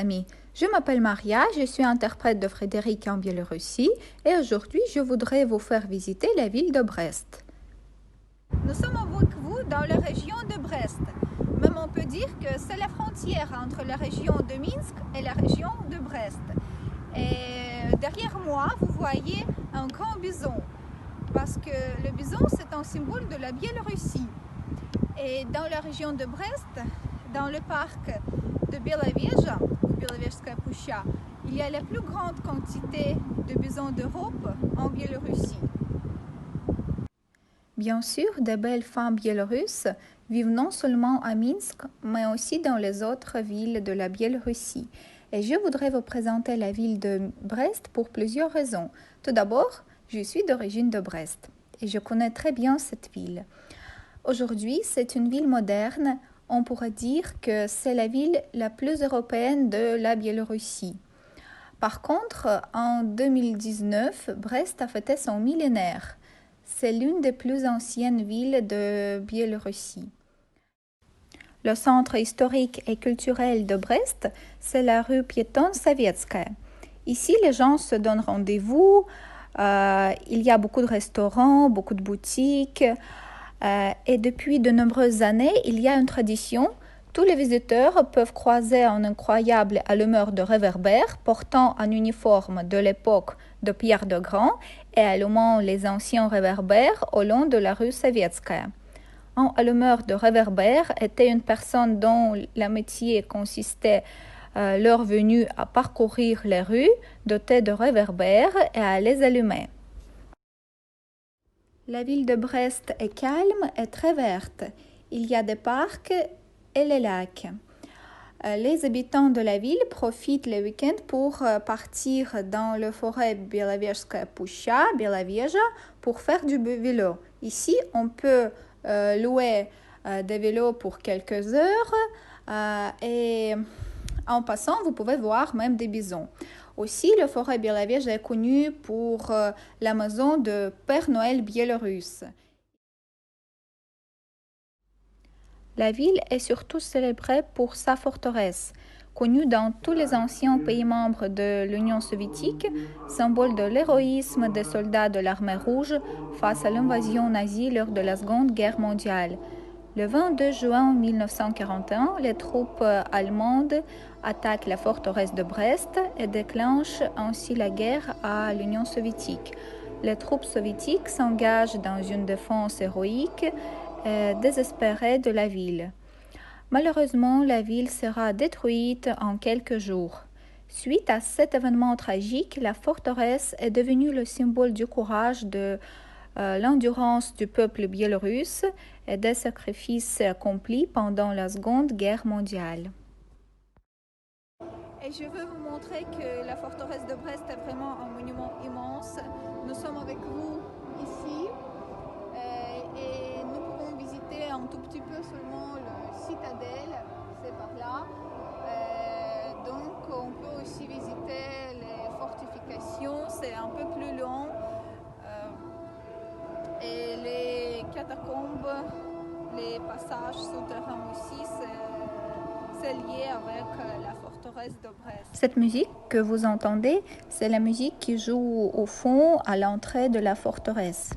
amis. Je m'appelle Maria, je suis interprète de Frédéric en Biélorussie et aujourd'hui je voudrais vous faire visiter la ville de Brest. Nous sommes avec vous dans la région de Brest. Même on peut dire que c'est la frontière entre la région de Minsk et la région de Brest. Et derrière moi, vous voyez un grand bison. Parce que le bison, c'est un symbole de la Biélorussie. Et dans la région de Brest, dans le parc de Belaveja, ou Belavejskaya Pusha, il y a la plus grande quantité de bisons d'Europe en Biélorussie. Bien sûr, de belles femmes biélorusses vivent non seulement à Minsk, mais aussi dans les autres villes de la Biélorussie. Et je voudrais vous présenter la ville de Brest pour plusieurs raisons. Tout d'abord, je suis d'origine de Brest et je connais très bien cette ville. Aujourd'hui, c'est une ville moderne. On pourrait dire que c'est la ville la plus européenne de la Biélorussie. Par contre, en 2019, Brest a fêté son millénaire. C'est l'une des plus anciennes villes de Biélorussie. Le centre historique et culturel de Brest, c'est la rue piétonne Sovietskaya. Ici, les gens se donnent rendez-vous. Il y a beaucoup de restaurants, beaucoup de boutiques. Et depuis de nombreuses années, il y a une tradition. Tous les visiteurs peuvent croiser un incroyable allumeur de réverbères portant un uniforme de l'époque de Pierre de Grand et allumant les anciens réverbères au long de la rue Sovietskaya. Un allumeur de réverbères était une personne dont le métier consistait l'heure venue à parcourir les rues dotées de réverbères et à les allumer. La ville de Brest est calme et très verte. Il y a des parcs et les lacs. Les habitants de la ville profitent les week-ends pour partir dans la forêt Belavejskaya Pusha, Belaveja, pour faire du vélo. Ici, on peut louer des vélos pour quelques heures et en passant, vous pouvez voir même des bisons. Aussi, la forêt Belaveja est connue pour la maison de Père Noël biélorusse. La ville est surtout célébrée pour sa forteresse, connue dans tous les anciens pays membres de l'Union soviétique, symbole de l'héroïsme des soldats de l'armée rouge face à l'invasion nazie lors de la Seconde Guerre mondiale. Le 22 juin 1941, les troupes allemandes attaquent la forteresse de Brest et déclenchent ainsi la guerre à l'Union soviétique. Les troupes soviétiques s'engagent dans une défense héroïque et désespérée de la ville. Malheureusement, la ville sera détruite en quelques jours. Suite à cet événement tragique, la forteresse est devenue le symbole du courage de l'endurance du peuple biélorusse et des sacrifices accomplis pendant la Seconde Guerre mondiale. Et je veux vous montrer que la forteresse de Brest est vraiment un monument immense. Nous sommes avec vous ici et nous pouvons visiter un tout petit peu seulement le citadelle, c'est par là. Donc on peut aussi visiter les fortifications, c'est un peu plus long. Et les catacombes, les passages souterrains aussi, c'est lié avec la forteresse de Brest. Cette musique que vous entendez, c'est la musique qui joue au fond à l'entrée de la forteresse.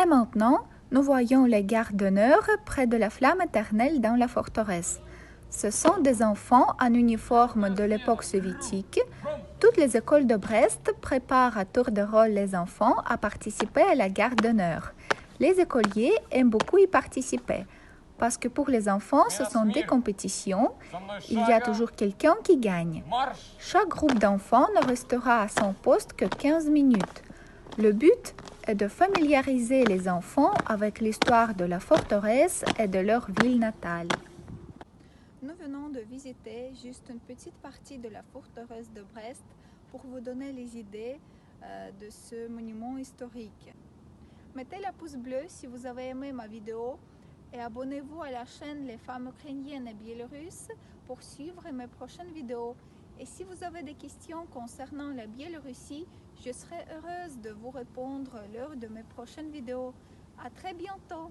Et maintenant, nous voyons les gardes d'honneur près de la flamme éternelle dans la forteresse. Ce sont des enfants en uniforme de l'époque soviétique. Toutes les écoles de Brest préparent à tour de rôle les enfants à participer à la garde d'honneur. Les écoliers aiment beaucoup y participer parce que pour les enfants, ce sont des compétitions. Il y a toujours quelqu'un qui gagne. Chaque groupe d'enfants ne restera à son poste que 15 minutes. Le but est de familiariser les enfants avec l'histoire de la forteresse et de leur ville natale. Nous venons de visiter juste une petite partie de la forteresse de Brest pour vous donner les idées de ce monument historique. Mettez le pouce bleu si vous avez aimé ma vidéo et abonnez-vous à la chaîne Les Femmes Ukrainiennes et Biélorusses pour suivre mes prochaines vidéos. Et si vous avez des questions concernant la Biélorussie, je serai heureuse de vous répondre lors de mes prochaines vidéos. À très bientôt!